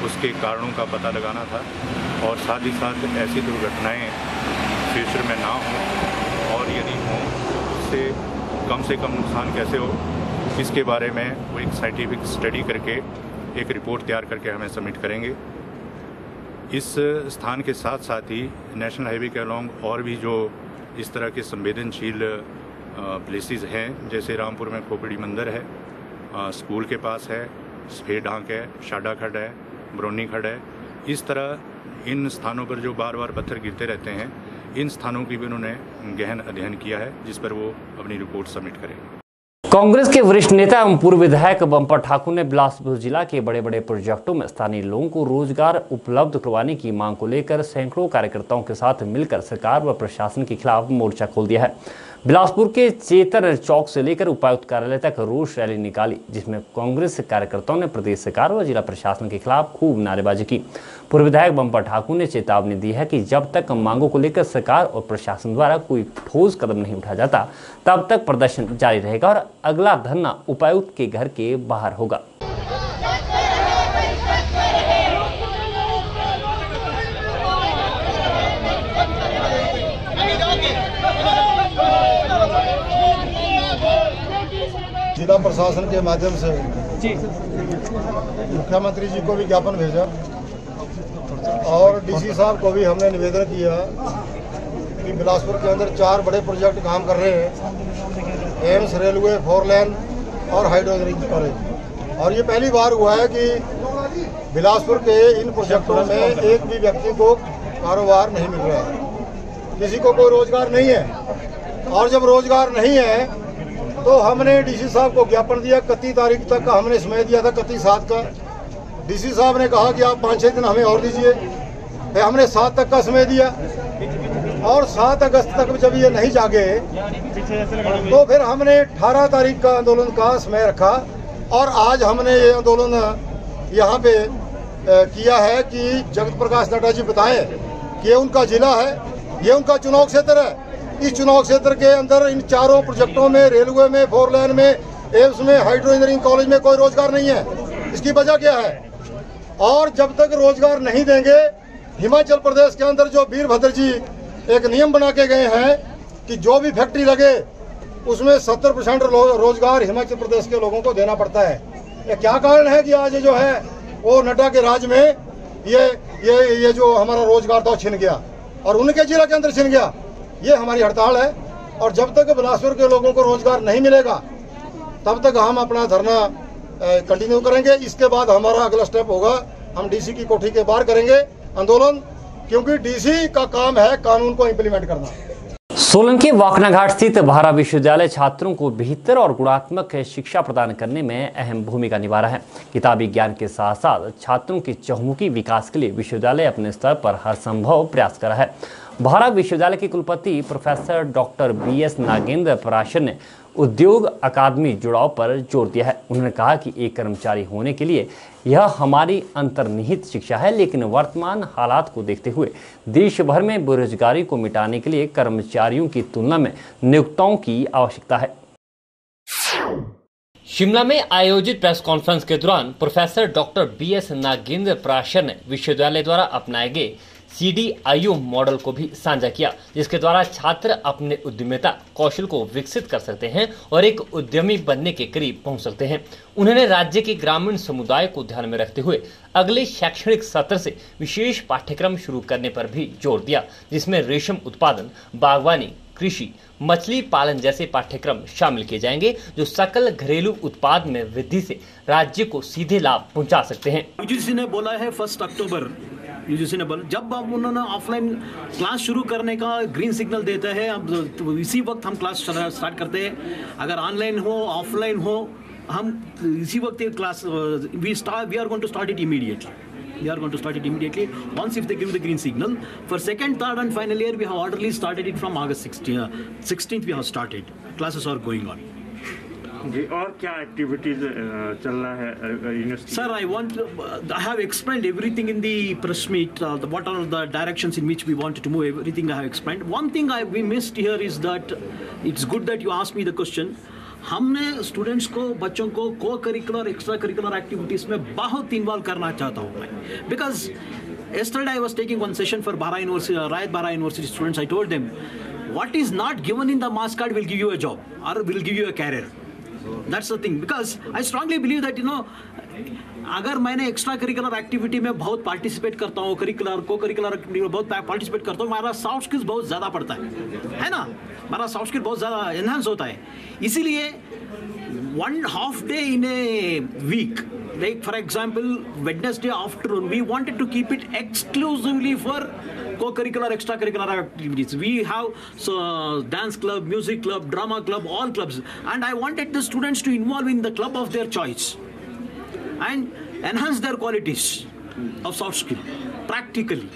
[SPEAKER 11] उसके कारणों का पता लगाना था और साथ ही साथ ऐसी दुर्घटनाएं फ्यूचर में ना हों और यदि हों उससे कम नुकसान कैसे हो, इसके बारे में वो एक साइंटिफिक स्टडी करके एक रिपोर्ट तैयार करके हमें सबमिट करेंगे। इस स्थान के साथ साथ ही नेशनल हाईवे के अलॉन्ग और भी जो इस तरह के संवेदनशील प्लेसेस हैं, जैसे रामपुर में खोपड़ी मंदिर है, स्कूल के पास है, सफेद ढांक है, शाडा खड्ड है, ब्रोनी खड्ड है, इस तरह इन स्थानों पर जो बार बार पत्थर गिरते रहते हैं, इन स्थानों की भी उन्होंने गहन अध्ययन किया है, जिस पर वो अपनी रिपोर्ट सबमिट करेंगे।
[SPEAKER 1] कांग्रेस के वरिष्ठ नेता एवं पूर्व विधायक बम्पर ठाकुर ने बिलासपुर जिला के बड़े बड़े प्रोजेक्टों में स्थानीय लोगों को रोजगार उपलब्ध करवाने की मांग को लेकर सैकड़ों कार्यकर्ताओं के साथ मिलकर सरकार व प्रशासन के खिलाफ मोर्चा खोल दिया है। बिलासपुर के चेतर चौक से लेकर उपायुक्त कार्यालय तक रोष रैली निकाली, जिसमें कांग्रेस कार्यकर्ताओं ने प्रदेश सरकार व जिला प्रशासन के खिलाफ खूब नारेबाजी की। पूर्व विधायक बम्पर ठाकुर ने चेतावनी दी है कि जब तक मांगों को लेकर सरकार और प्रशासन द्वारा कोई ठोस कदम नहीं उठाया जाता, तब तक प्रदर्शन जारी रहेगा और अगला धरना उपायुक्त के घर के बाहर होगा।
[SPEAKER 12] जिला प्रशासन के माध्यम से मुख्यमंत्री जी को भी ज्ञापन भेजा और DC साहब को भी हमने निवेदन किया कि बिलासपुर के अंदर 4 बड़े प्रोजेक्ट काम कर रहे हैं, एम्स, रेलवे, 4 लेन और हाइड्रोजन कॉलेज। और ये पहली बार हुआ है कि बिलासपुर के इन प्रोजेक्टों में एक भी व्यक्ति को कारोबार नहीं मिल रहा है। किसी को कोई रोजगार नहीं है। और जब रोजगार नहीं है तो हमने डीसी साहब को ज्ञापन दिया, 31 तारीख तक का हमने समय दिया था, 31/7 का। डीसी साहब ने कहा कि आप 5-6 दिन हमें और दीजिए। फिर हमने 7 तक का समय दिया और 7 अगस्त तक जब ये नहीं जागे तो फिर हमने 18 तारीख का आंदोलन का समय रखा। और आज हमने ये आंदोलन यहाँ पे किया है कि जगत प्रकाश नड्डा जी बताएं कि ये उनका जिला है, ये उनका चुनाव क्षेत्र है। इस चुनाव क्षेत्र के अंदर इन चारों प्रोजेक्टों में, रेलवे में, 4 लेन में, एम्स में, हाइड्रो इंजीनियरिंग कॉलेज में कोई रोजगार नहीं है। इसकी वजह क्या है? और जब तक रोजगार नहीं देंगे, हिमाचल प्रदेश के अंदर जो वीरभद्र जी एक नियम बना के गए हैं कि जो भी फैक्ट्री लगे उसमें 70% रोजगार हिमाचल प्रदेश के लोगों को देना पड़ता है। ये क्या कारण है कि आज जो है वो नड्डा के राज में ये जो हमारा रोजगार था छिन गया और उनके जिला के अंदर छिन गया। ये हमारी हड़ताल है और जब तक बिलासपुर के लोगों को रोजगार नहीं मिलेगा तब तक हम अपना धरना कंटिन्यू करेंगे। इसके बाद हमारा अगला स्टेप होगा, हम डीसी की कोठी के बाहर करेंगे आंदोलन, क्योंकि डीसी का काम है कानून को इम्प्लीमेंट करना।
[SPEAKER 1] सोलन के वाकनाघाट स्थित भारा विश्वविद्यालय छात्रों को बेहतर और गुणात्मक शिक्षा प्रदान करने में अहम भूमिका निभा रहा है। किताबी ज्ञान के साथ साथ छात्रों के चहुमुखी विकास के लिए विश्वविद्यालय अपने स्तर पर हर संभव प्रयास कर रहा है। भारा विश्वविद्यालय के कुलपति professor doctor BS Nagendra Parashar ने उद्योग अकादमी जुड़ाव पर जोर दिया है। उन्होंने कहा कि एक कर्मचारी होने के लिए यह हमारी अंतर्निहित शिक्षा है, लेकिन वर्तमान हालात को देखते हुए देश भर में बेरोजगारी को मिटाने के लिए कर्मचारियों की तुलना में नियोक्ताओं की आवश्यकता है। शिमला में आयोजित प्रेस कॉन्फ्रेंस के दौरान professor doctor BS Nagendra Parashar ने विश्वविद्यालय द्वारा अपनाए गए CDIO मॉडल को भी साझा किया, जिसके द्वारा छात्र अपने उद्यमिता कौशल को विकसित कर सकते हैं और एक उद्यमी बनने के करीब पहुंच सकते हैं। उन्होंने राज्य के ग्रामीण समुदाय को ध्यान में रखते हुए अगले शैक्षणिक सत्र से विशेष पाठ्यक्रम शुरू करने पर भी जोर दिया, जिसमें रेशम उत्पादन, बागवानी, कृषि, मछली पालन जैसे पाठ्यक्रम शामिल किए जाएंगे, जो सकल घरेलू उत्पाद में वृद्धि से राज्य को सीधे लाभ पहुंचा सकते हैं।
[SPEAKER 13] यूजीसी ने बोला है 1 अक्टूबर, यूजीसी ने बोला, जब अब उन्होंने ऑफलाइन क्लास शुरू करने का ग्रीन सिग्नल देते हैं, अब तो इसी वक्त हम क्लास स्टार्ट करते हैं। अगर ऑनलाइन हो ऑफलाइन हो, हम इसी वक्त ये class we are going to start it immediately. We are going to start it immediately once if they give the green signal. For second, third and final year, we have orderly started it from August 16th we have started. Classes are going on.
[SPEAKER 14] जी, और क्या activities चल रहा है university?
[SPEAKER 13] Sir, I have explained everything in the press meet. What are the directions in which we wanted to move? Everything I have explained. One thing we missed here is that it's good that you asked me the question. हमने students को, बच्चों को को curricular extra curricular activities में बहुत involve करना चाहता हूँ मैं, because yesterday I was taking one session for Bhara University, Rayat Bhara University students. I told them, what is not given in the marks card will give you a job or will give you a career. That's the thing, because I strongly believe that, you know, अगर मैंने extra curricular activity में बहुत participate करता हूँ, curricular को curricular activity में बहुत participate करता हूँ, हमारा सॉफ्ट स्किल्स बहुत ज़्यादा पड़ता है ना, हमारा सॉफ्ट स्किल बहुत ज़्यादा एनहांस होता है. इसीलिए 1/2 day in a week, like for example Wednesday afternoon, we wanted to keep it exclusively for co-curricular, extracurricular activities. We have dance club, music club, drama club, all clubs, and I wanted the students to involve in the club of their choice and enhance their qualities of soft skill practically.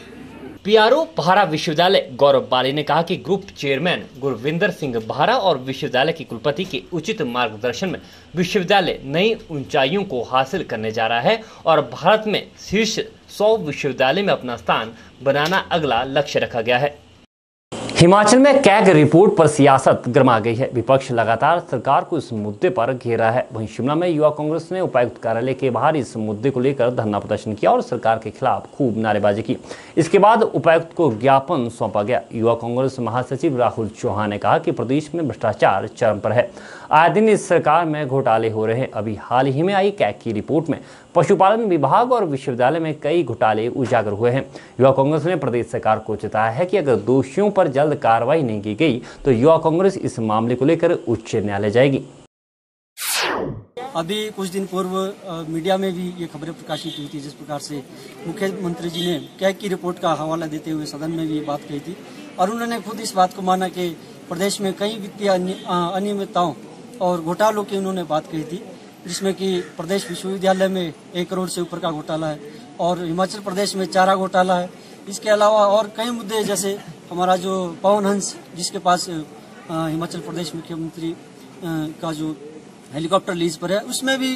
[SPEAKER 1] PRO भारा विश्वविद्यालय गौरव बाली ने कहा कि group chairman Gurvinder Singh भारा और विश्वविद्यालय के कुलपति के उचित मार्गदर्शन में विश्वविद्यालय नई ऊंचाइयों को हासिल करने जा रहा है और भारत में शीर्ष 100 विश्वविद्यालय में अपना स्थान बनाना अगला लक्ष्य रखा गया है. हिमाचल में कैग रिपोर्ट पर सियासत गरमा गई है. विपक्ष लगातार सरकार को इस मुद्दे पर घेरा है. वहीं शिमला में युवा कांग्रेस ने उपायुक्त कार्यालय के बाहर इस मुद्दे को लेकर धरना प्रदर्शन किया और सरकार के खिलाफ खूब नारेबाजी की. इसके बाद उपायुक्त को ज्ञापन सौंपा गया. युवा कांग्रेस महासचिव राहुल चौहान ने कहा कि प्रदेश में भ्रष्टाचार चरम पर है. आए दिन इस सरकार में घोटाले हो रहे हैं. अभी हाल ही में आई कैग की रिपोर्ट में पशुपालन विभाग और विश्वविद्यालय में कई घोटाले उजागर हुए हैं. युवा कांग्रेस ने प्रदेश सरकार को चेताया है कि अगर दोषियों पर जल्द कार्रवाई नहीं की गई तो युवा कांग्रेस इस मामले को लेकर उच्च न्यायालय जाएगी.
[SPEAKER 15] अभी कुछ दिन पूर्व मीडिया में भी ये खबरें प्रकाशित हुई थी, जिस प्रकार से मुख्यमंत्री जी ने कैग की रिपोर्ट का हवाला देते हुए सदन में भी ये बात कही थी. और उन्होंने खुद इस बात को माना कि प्रदेश में कई वित्तीय अनियमितताओं और घोटालों की उन्होंने बात कही थी, जिसमें कि प्रदेश विश्वविद्यालय में 1 करोड़ से ऊपर का घोटाला है और हिमाचल प्रदेश में चारा घोटाला है। इसके अलावा और कई मुद्दे, जैसे हमारा जो पवन हंस, जिसके पास हिमाचल प्रदेश मुख्यमंत्री का जो हेलीकॉप्टर लीज पर है, उसमें भी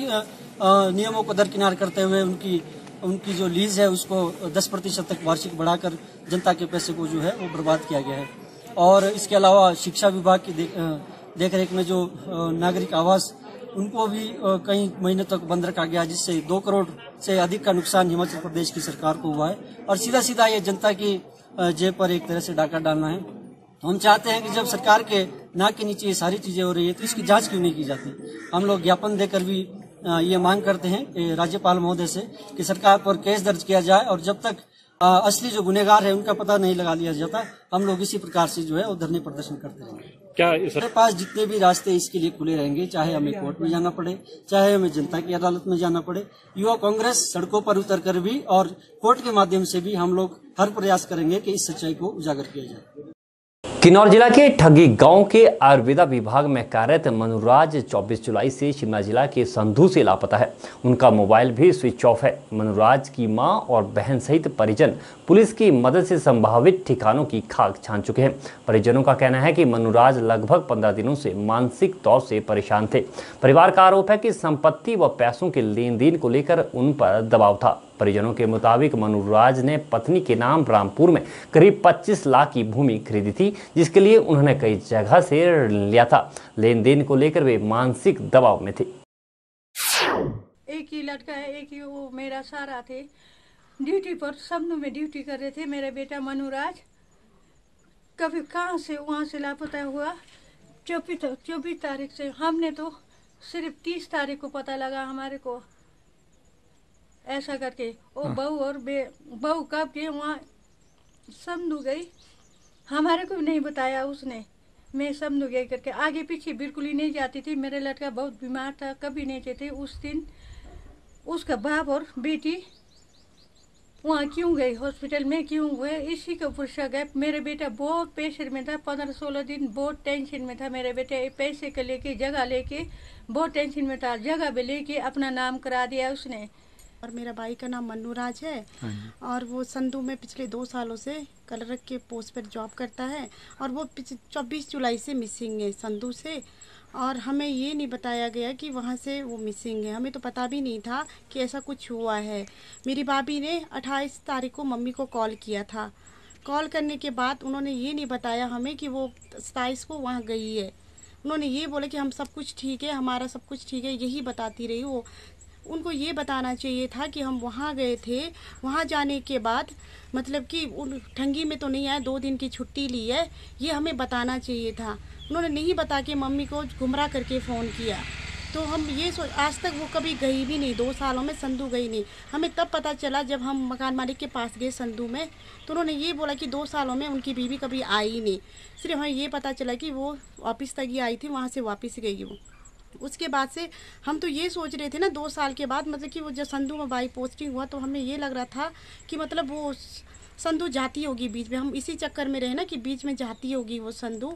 [SPEAKER 15] नियमों को दरकिनार करते हुए उनकी जो लीज है उसको 10% तक वार्षिक बढ़ाकर जनता के पैसे को जो है वो बर्बाद किया गया है। और इसके अलावा शिक्षा विभाग की देखरेख में जो नागरिक आवास, उनको भी कई महीने तक बंद रखा गया, जिससे 2 करोड़ से अधिक का नुकसान हिमाचल प्रदेश की सरकार को हुआ है। और सीधा सीधा ये जनता की जेब पर एक तरह से डाका डालना है। हम चाहते हैं कि जब सरकार के नाक के नीचे ये सारी चीजें हो रही है तो इसकी जांच क्यों नहीं की जाती। हम लोग ज्ञापन देकर भी ये मांग करते हैं राज्यपाल महोदय से कि सरकार पर केस दर्ज किया जाए और जब तक असली जो गुनहगार है उनका पता नहीं लगा लिया जाता, हम लोग इसी प्रकार से जो है वो धरने प्रदर्शन करते रहेंगे।
[SPEAKER 14] क्या
[SPEAKER 15] हमारे पास जितने भी रास्ते इसके लिए खुले रहेंगे, चाहे हमें कोर्ट में जाना पड़े, चाहे हमें जनता की अदालत में जाना पड़े, युवा कांग्रेस सड़कों पर उतरकर भी और कोर्ट के माध्यम से भी हम लोग हर प्रयास करेंगे कि इस सच्चाई को उजागर किया जाए।
[SPEAKER 1] किन्नौर जिला के ठगी गांव के आयुर्वेदा विभाग में कार्यरत मनुराज 24 जुलाई से शिमला जिला के संधू से लापता है। उनका मोबाइल भी स्विच ऑफ है। मनुराज की मां और बहन सहित परिजन पुलिस की मदद से संभावित ठिकानों की खाक छान चुके हैं। परिजनों का कहना है कि मनुराज लगभग 15 दिनों से मानसिक तौर से परेशान थे। परिवार का आरोप है कि संपत्ति व पैसों के लेन देन को लेकर उन पर दबाव था। परिजनों के मुताबिक मनुराज ने पत्नी के नाम रामपुर में करीब 25 लाख की भूमि खरीदी थी, जिसके लिए उन्होंने कई जगह से ऋण लिया था। लेन देन को लेकर वे मानसिक दबाव में थे।
[SPEAKER 16] एक ही लड़का है, एक ही वो मेरा सारा थे, ड्यूटी पर समनू में ड्यूटी कर रहे थे। मेरा बेटा मनुराज कभी कहाँ से वहाँ से लापता हुआ। 24 तारीख से, हमने तो सिर्फ 30 तारीख को पता लगा हमारे को, ऐसा करके वो बहू और बहू कब के वहाँ समझू गई, हमारे को नहीं बताया उसने। मैं समझू गई करके आगे पीछे बिल्कुल ही नहीं जाती थी। मेरा लड़का बहुत बीमार था, कभी नहीं जाते। उस दिन उसका बाप और बेटी वहाँ क्यों गई, हॉस्पिटल में क्यों गए, इसी के ऊपर शक है। मेरा बेटा बहुत प्रेशर में था, 15-16 दिन बहुत टेंशन में था। मेरे बेटे पैसे के लेके, जगह लेके बहुत टेंशन में था। जगह भी लेके अपना नाम करा दिया उसने।
[SPEAKER 17] और मेरा भाई का नाम मनुराज है और वो संधू में पिछले 2 सालों से कलरक के पोस्ट पर जॉब करता है और वो 24 जुलाई से मिसिंग है संधू से। और हमें ये नहीं बताया गया कि वहाँ से वो मिसिंग है, हमें तो पता भी नहीं था कि ऐसा कुछ हुआ है। मेरी भाभी ने 28 तारीख को मम्मी को कॉल किया था। कॉल करने के बाद उन्होंने ये नहीं बताया हमें कि वो 27 को वहाँ गई है। उन्होंने ये बोला कि हम सब कुछ ठीक है, हमारा सब कुछ ठीक है, यही बताती रही वो। उनको ये बताना चाहिए था कि हम वहाँ गए थे, वहाँ जाने के बाद मतलब कि ठंगी में तो नहीं आए, 2 दिन की छुट्टी ली है, ये हमें बताना चाहिए था। उन्होंने नहीं बता के मम्मी को गुमराह करके फ़ोन किया। तो हम ये आज तक वो कभी गई भी नहीं, 2 सालों में संधू गई नहीं। हमें तब पता चला जब हम मकान मालिक के पास गए संधू में, तो उन्होंने ये बोला कि 2 सालों में उनकी बीवी कभी आई ही नहीं। सिर्फ हमें ये पता चला कि वो वापस तक ही आई थी, वहाँ से वापस गई वो। उसके बाद से हम तो ये सोच रहे थे ना 2 साल के बाद, मतलब कि वो जब संधू में बाई पोस्टिंग हुआ तो हमें ये लग रहा था कि मतलब वो संधू जाती होगी बीच में। हम इसी चक्कर में रहे ना कि बीच में जाती होगी वो संधू।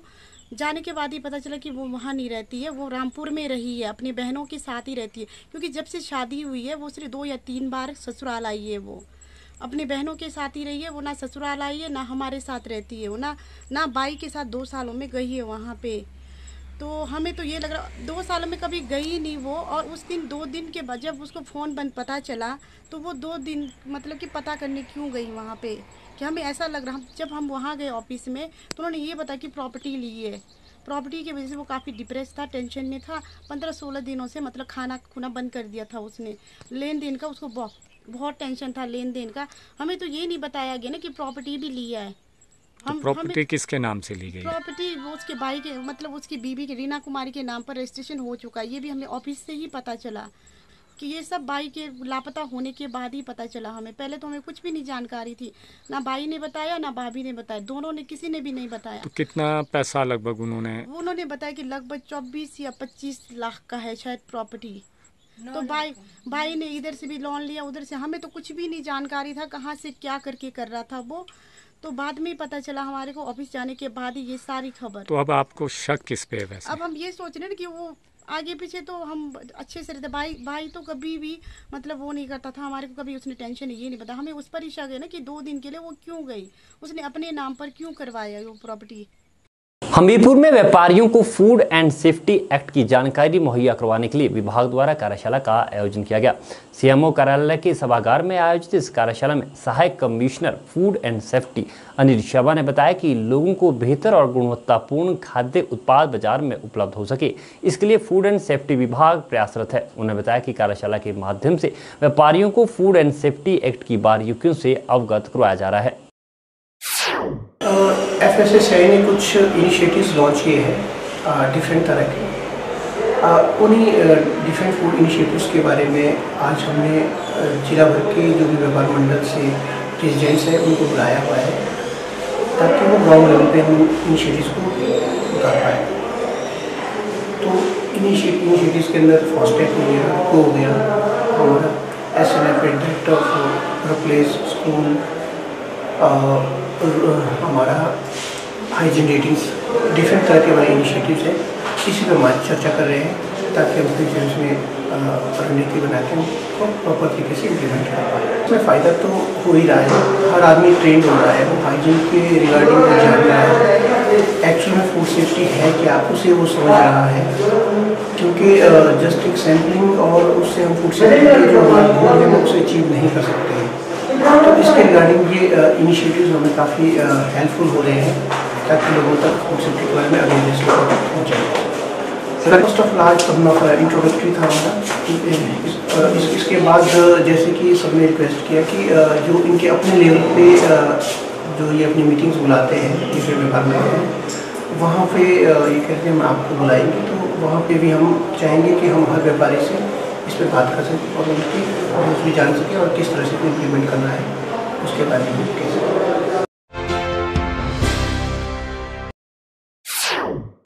[SPEAKER 17] जाने के बाद ही पता चला कि वो वहाँ नहीं रहती है, वो रामपुर में रही है, अपनी बहनों के साथ ही रहती है। क्योंकि जब से शादी हुई है वो सिर्फ 2 या 3 बार ससुराल आई है। वो अपनी बहनों के साथ ही रही है, वो ना ससुराल आई है ना हमारे साथ रहती है। वो ना बाई के साथ 2 सालों में गई है वहाँ पे। तो हमें तो ये लग रहा 2 सालों में कभी गई नहीं वो। और उस दिन 2 दिन के बाद जब उसको फ़ोन बंद पता चला तो वो 2 दिन मतलब कि पता करने क्यों गई वहाँ पे, कि हमें ऐसा लग रहा। जब हम वहाँ गए ऑफिस में तो उन्होंने ये बताया कि प्रॉपर्टी ली है। प्रॉपर्टी की वजह से वो काफ़ी डिप्रेस था, टेंशन में था। 15-16 दिनों से मतलब खाना खुना बंद कर दिया था उसने। लेन देन का उसको बहुत टेंशन था, लेन देन का। हमें तो ये नहीं बताया गया ना कि प्रॉपर्टी भी लिया है।
[SPEAKER 18] तो प्रॉपर्टी किसके नाम से ली गई?
[SPEAKER 17] प्रॉपर्टी वो उसके भाई के मतलब उसकी बीवी के रीना कुमारी के नाम पर रजिस्ट्रेशन हो चुका है। ये भी हमें ऑफिस से ही पता चला कि ये सब भाई के लापता होने के बाद ही पता चला हमें। पहले तो हमें कुछ भी नहीं जानकारी थी, ना भाई ने बताया ना भाभी ने बताया, दोनों ने किसी ने भी नहीं बताया।
[SPEAKER 18] तो कितना पैसा लगभग
[SPEAKER 17] उन्होंने बताया कि लगभग 24 या 25 लाख का है शायद प्रॉपर्टी। तो भाई ने इधर से भी लोन लिया, उधर से। हमें तो कुछ भी नहीं जानकारी था कहाँ से क्या करके कर रहा था वो। तो बाद में पता चला हमारे को, ऑफिस जाने के बाद ही ये सारी खबर।
[SPEAKER 18] तो अब आपको शक किस पे है वैसे?
[SPEAKER 17] अब हम ये सोच रहे हैं कि वो आगे पीछे तो हम अच्छे से रहते, भाई तो कभी भी मतलब वो नहीं करता था हमारे को, कभी उसने टेंशन ये नहीं पता, हमें उस पर ही शक है ना कि 2 दिन के लिए वो क्यों गई, उसने अपने नाम पर क्यों करवाया वो प्रॉपर्टी।
[SPEAKER 1] हमीरपुर में व्यापारियों को फूड एंड सेफ्टी एक्ट की जानकारी मुहैया करवाने के लिए विभाग द्वारा कार्यशाला का आयोजन किया गया। सीएमओ कार्यालय के सभागार में आयोजित इस कार्यशाला में सहायक commissioner food and safety Anil Sharma ने बताया कि लोगों को बेहतर और गुणवत्तापूर्ण खाद्य उत्पाद बाजार में उपलब्ध हो सके, इसके लिए फूड एंड सेफ्टी विभाग प्रयासरत है। उन्होंने बताया कि कार्यशाला के माध्यम से व्यापारियों को फूड एंड सेफ्टी एक्ट की बारीकियों से अवगत करवाया जा रहा है।
[SPEAKER 19] FSSAI ने कुछ इनिशिएटिव्स लॉन्च किए हैं डिफरेंट तरह के। उन्हीं डिफरेंट फूड इनिशिएटिव्स के बारे में आज हमने जिला भर के जो भी व्यापार मंडल से प्रेसिडेंट्स हैं उनको बुलाया हुआ है ताकि वो ग्राउंड लेवल पे हम इनिशिएटिव्स को उतार पाए। तो इनिशिएटिव्स के अंदर फास्टैग हो गया, हो गया हमारा SNF director of workplace school, हमारा हाइजीन रेटिंग्स, डिफरेंट तरह के हमारे इनिशिएटिव्स हैं। इसी पर हम आज चर्चा कर रहे हैं ताकि हम फिर उसमें रणनीति बना के उनको प्रॉपर तरीके से इम्प्लीमेंट कर पाए। इसमें फ़ायदा तो हो ही रहा है, हर आदमी ट्रेन हो रहा है, वो हाइजीन के रिगार्डिंग वो जान रहा है, एक्चुअल में फूड सेफ्टी है क्या उसे वो समझ रहा है, क्योंकि जस्ट एक सैम्पलिंग और उससे हम फूड सेफ्टी के जो हमारे गोल है उसे अचीव नहीं कर सकते हैं। तो इसके रिगार्डिंग ये इनिशिएटिव्स हमें काफ़ी हेल्पफुल हो रहे हैं ताकि लोगों तक फूड सेफ्टी के बारे में अवेयरनेस पहुँचाए। फर्स्ट ऑफ लार्ज इंट्रोडक्टरी था हमारा। इसके बाद जैसे कि सबने रिक्वेस्ट किया कि जो इनके अपने लेवल पे जो ये अपनी मीटिंग्स बुलाते हैं दूसरे व्यापार में, वहाँ पे ये कहते हैं हम आपको बुलाएंगे, तो वहाँ पे भी हम चाहेंगे कि हम हर व्यापारी से इस पर बात कर सकें और उनकी जान सकें और किस तरह से इम्प्लीमेंट करना है उसके बारे में कह सकें।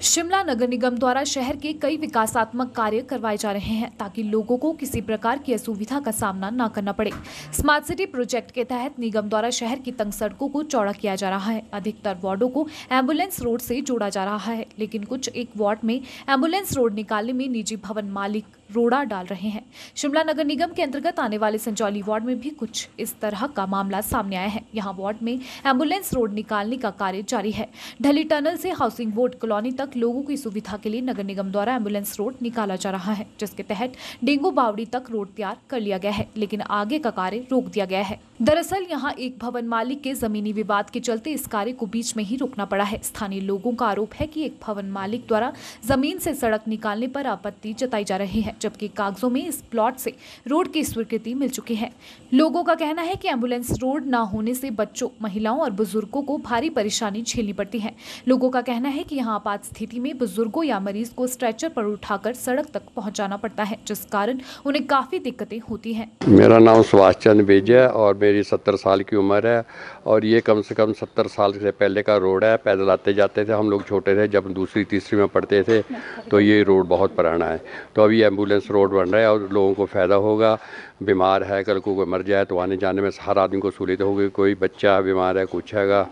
[SPEAKER 20] शिमला नगर निगम द्वारा शहर के कई विकासात्मक कार्य करवाए जा रहे हैं ताकि लोगों को किसी प्रकार की असुविधा का सामना न करना पड़े। स्मार्ट सिटी प्रोजेक्ट के तहत निगम द्वारा शहर की तंग सड़कों को चौड़ा किया जा रहा है। अधिकतर वार्डों को एम्बुलेंस रोड से जोड़ा जा रहा है, लेकिन कुछ एक वार्ड में एम्बुलेंस रोड निकालने में निजी भवन मालिक रोड़ा डाल रहे हैं। शिमला नगर निगम के अंतर्गत आने वाले संजौली वार्ड में भी कुछ इस तरह का मामला सामने आया है। यहाँ वार्ड में एम्बुलेंस रोड निकालने का कार्य जारी है। ढली टनल से हाउसिंग बोर्ड कॉलोनी तक लोगों की सुविधा के लिए नगर निगम द्वारा एम्बुलेंस रोड निकाला जा रहा है, जिसके तहत डेंगू बावड़ी तक रोड तैयार कर लिया गया है, लेकिन आगे का कार्य रोक दिया गया है। दरअसल यहाँ एक भवन मालिक के जमीनी विवाद के चलते इस कार्य को बीच में ही रोकना पड़ा है। स्थानीय लोगों का आरोप है कि एक भवन मालिक द्वारा जमीन से सड़क निकालने पर आपत्ति जताई जा रही है, जबकि कागजों में इस प्लॉट से रोड की स्वीकृति मिल चुकी है। लोगों का कहना है कि एम्बुलेंस रोड न होने से बच्चों, महिलाओं और बुजुर्गों को भारी परेशानी झेलनी पड़ती है। लोगों का कहना है कि यहाँ आपात स्थिति में बुजुर्गों या मरीज को स्ट्रेचर पर उठाकर सड़क तक पहुँचाना पड़ता है, जिस कारण उन्हें काफी दिक्कतें होती हैं।
[SPEAKER 21] मेरा नाम सुभाष चंद्र बेज है और मेरी 70 साल की उम्र है और ये कम से कम 70 साल से पहले का रोड है। पैदल आते जाते थे, हम लोग छोटे थे जब दूसरी तीसरी में पढ़ते थे, तो ये रोड बहुत पुराना है। तो अभी एम्बुलेंस रोड बन रहा है और लोगों को फ़ायदा होगा। बीमार है, कल को कोई मर जाए तो आने जाने में हर आदमी को सहूलियत होगी। कोई बच्चा बीमार है, कुछ हैगा,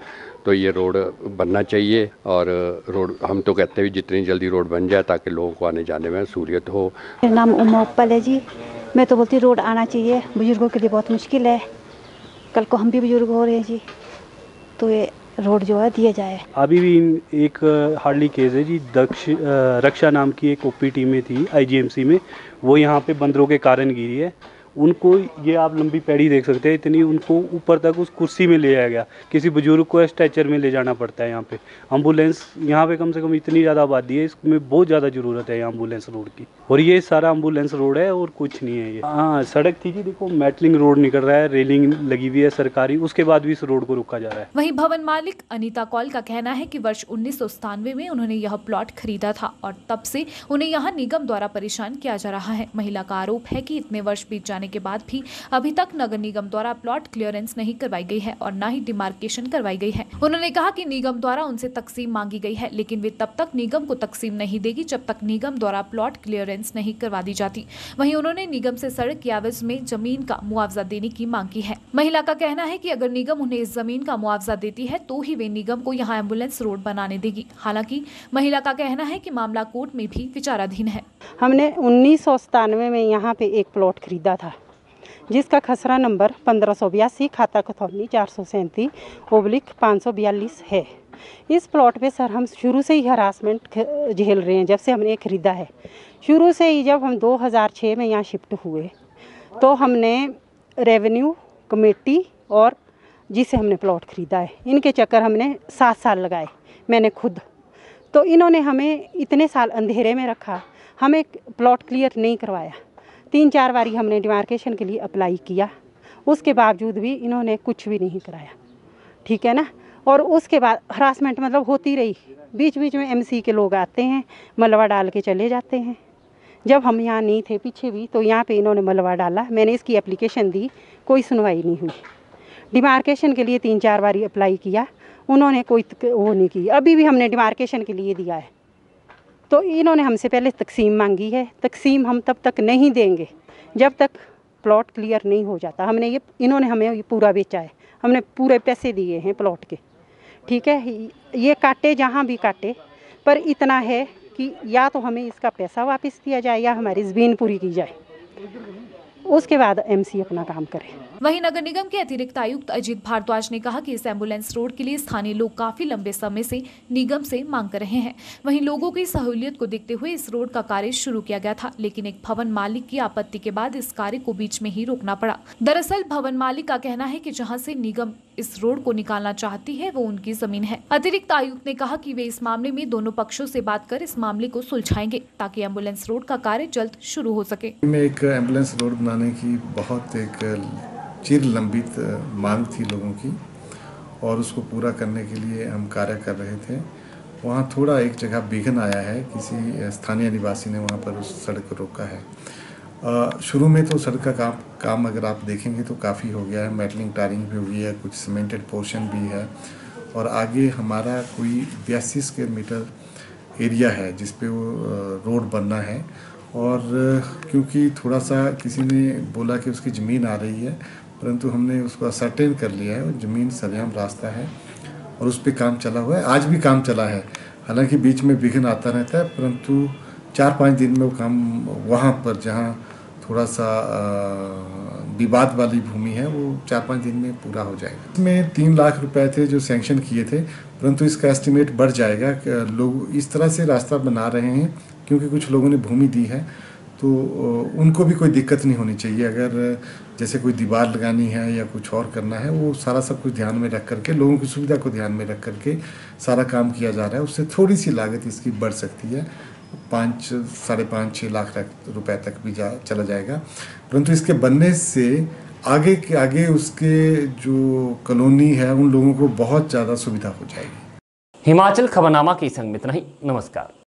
[SPEAKER 21] तो ये रोड बनना चाहिए। और रोड हम तो कहते हैं जितनी जल्दी रोड बन जाए ताकि लोगों को आने जाने में सहूलियत हो।
[SPEAKER 22] मेरा नाम उमा उपल है जी। मैं तो बोलती रोड आना चाहिए, बुजुर्गों के लिए बहुत मुश्किल है। कल को हम भी बुजुर्ग हो रहे हैं जी, तो ये रोड जो है दिया जाए।
[SPEAKER 23] अभी भी एक हार्डली केस है जी, रक्षा नाम की एक ओपी टीम में थी IGMC में, वो यहाँ पे बंदरों के कारण गिरी है। उनको ये आप लंबी पैड़ी देख सकते हैं, इतनी उनको ऊपर तक उस कुर्सी में ले जाया गया। किसी बुजुर्ग को स्ट्रेचर में ले जाना पड़ता है। यहाँ पे एम्बुलेंस, यहाँ पे कम से कम इतनी ज़्यादा आबादी है, इसमें बहुत ज़्यादा ज़रूरत है एम्बुलेंस रोड की। और ये सारा एम्बुलेंस रोड है और कुछ नहीं है ये। हाँ, सड़क थी जी, देखो मेटलिंग रोड निकल रहा है, रेलिंग लगी हुई है सरकारी, उसके बाद भी इस रोड को रोका जा रहा है।
[SPEAKER 20] वहीं भवन मालिक अनीता कौल का कहना है कि वर्ष 1997 में उन्होंने यह प्लॉट खरीदा था और तब से उन्हें यहाँ निगम द्वारा परेशान किया जा रहा है। महिला का आरोप है कि इतने वर्ष बीत जाने जाने के बाद भी अभी तक नगर निगम द्वारा प्लॉट क्लियरेंस नहीं करवाई गई है और न ही डिमार्केशन करवाई गई है। उन्होंने कहा कि निगम द्वारा उनसे तकसीम मांगी गई है, लेकिन वे तब तक निगम को तकसीम नहीं देगी जब तक निगम द्वारा प्लॉट क्लियरेंस नहीं करवा दी जाती। वहीं उन्होंने निगम से सड़क की एवज में जमीन का मुआवजा देने की मांग की है। महिला का कहना है कि अगर निगम उन्हें इस जमीन का मुआवजा देती है तो ही वे निगम को यहाँ एम्बुलेंस रोड बनाने देगी। हालांकि महिला का कहना है कि मामला कोर्ट में भी विचाराधीन है।
[SPEAKER 3] हमने 1997 में यहाँ पे एक प्लॉट खरीदा था जिसका खसरा नंबर 1582 खाता कथौनी 437/542 है। इस प्लॉट पे सर हम शुरू से ही हरासमेंट झेल रहे हैं। जब से हमने खरीदा है, शुरू से ही जब हम 2006 में यहाँ शिफ्ट हुए तो हमने रेवेन्यू कमेटी और जिसे हमने प्लॉट खरीदा है, इनके चक्कर हमने 7 साल लगाए, मैंने खुद। तो इन्होंने हमें इतने साल अंधेरे में रखा, हमें प्लॉट क्लियर नहीं करवाया। 3-4 बारी हमने डिमार्केशन के लिए अप्लाई किया, उसके बावजूद भी इन्होंने कुछ भी नहीं कराया, ठीक है ना। और उसके बाद हरासमेंट मतलब होती रही। बीच बीच में MC के लोग आते हैं, मलबा डाल के चले जाते हैं। जब हम यहाँ नहीं थे पीछे भी, तो यहाँ पे इन्होंने मलबा डाला, मैंने इसकी एप्लीकेशन दी, कोई सुनवाई नहीं हुई। डिमार्केशन के लिए 3-4 बारी अप्लाई किया, उन्होंने कोई वो नहीं की। अभी भी हमने डिमार्केशन के लिए दिया है, तो इन्होंने हमसे पहले तकसीम मांगी है। तकसीम हम तब तक नहीं देंगे जब तक प्लॉट क्लियर नहीं हो जाता। इन्होंने हमें ये पूरा बेचा है, हमने पूरे पैसे दिए हैं प्लॉट के, ठीक है। ये काटे जहाँ भी काटे, पर इतना है कि या तो हमें इसका पैसा वापस दिया जाए या हमारी ज़मीन पूरी की जाए, उसके बाद MC अपना काम करे।
[SPEAKER 20] वहीं नगर निगम के अतिरिक्त आयुक्त अजीत भारद्वाज ने कहा कि इस एम्बुलेंस रोड के लिए स्थानीय लोग काफी लंबे समय से निगम से मांग कर रहे हैं। वहीं लोगों की सहूलियत को देखते हुए इस रोड का कार्य शुरू किया गया था, लेकिन एक भवन मालिक की आपत्ति के बाद इस कार्य को बीच में ही रोकना पड़ा। दरअसल भवन मालिक का कहना है कि जहां से निगम इस रोड को निकालना चाहती है वो उनकी जमीन है। अतिरिक्त आयुक्त ने कहा कि वे इस मामले में दोनों पक्षों से बात कर इस मामले को सुलझाएंगे ताकि एम्बुलेंस रोड का कार्य जल्द शुरू हो सके।
[SPEAKER 4] एक एम्बुलेंस रोड बनाने की बहुत एक चिर लंबित मांग थी लोगों की, और उसको पूरा करने के लिए हम कार्य कर रहे थे। वहाँ थोड़ा एक जगह विघ्न आया है, किसी स्थानीय निवासी ने वहाँ पर उस सड़क को रोका है। शुरू में तो सड़क का काम अगर आप देखेंगे तो काफ़ी हो गया है, मेटलिंग टारिंग भी हो गई है, कुछ सीमेंटेड पोर्शन भी है, और आगे हमारा कोई 82 स्क्वायर मीटर एरिया है जिस पे वो रोड बनना है। और क्योंकि थोड़ा सा किसी ने बोला कि उसकी ज़मीन आ रही है, परंतु हमने उसको असर्टेन कर लिया है, ज़मीन सरेआम रास्ता है और उस पर काम चला हुआ है, आज भी काम चला है। हालांकि बीच में विघ्न आता रहता है, परंतु 4-5 दिन में वो काम वहाँ पर जहाँ थोड़ा सा विवाद वाली भूमि है वो 4-5 दिन में पूरा हो जाएगा। इसमें 3 लाख रुपए थे जो सैंक्शन किए थे, परंतु इसका एस्टिमेट बढ़ जाएगा। लोग इस तरह से रास्ता बना रहे हैं क्योंकि कुछ लोगों ने भूमि दी है, तो उनको भी कोई दिक्कत नहीं होनी चाहिए। अगर जैसे कोई दीवार लगानी है या कुछ और करना है, वो सारा सब कुछ ध्यान में रख करके, लोगों की सुविधा को ध्यान में रख करके सारा काम किया जा रहा है। उससे थोड़ी सी लागत इसकी बढ़ सकती है, 5-6.5 लाख रुपए तक भी चला जाएगा। परंतु इसके बनने से आगे उसके जो कॉलोनी है उन लोगों को बहुत ज़्यादा सुविधा हो जाएगी।
[SPEAKER 1] हिमाचल खबरनामा के संग में इतना ही। नमस्कार।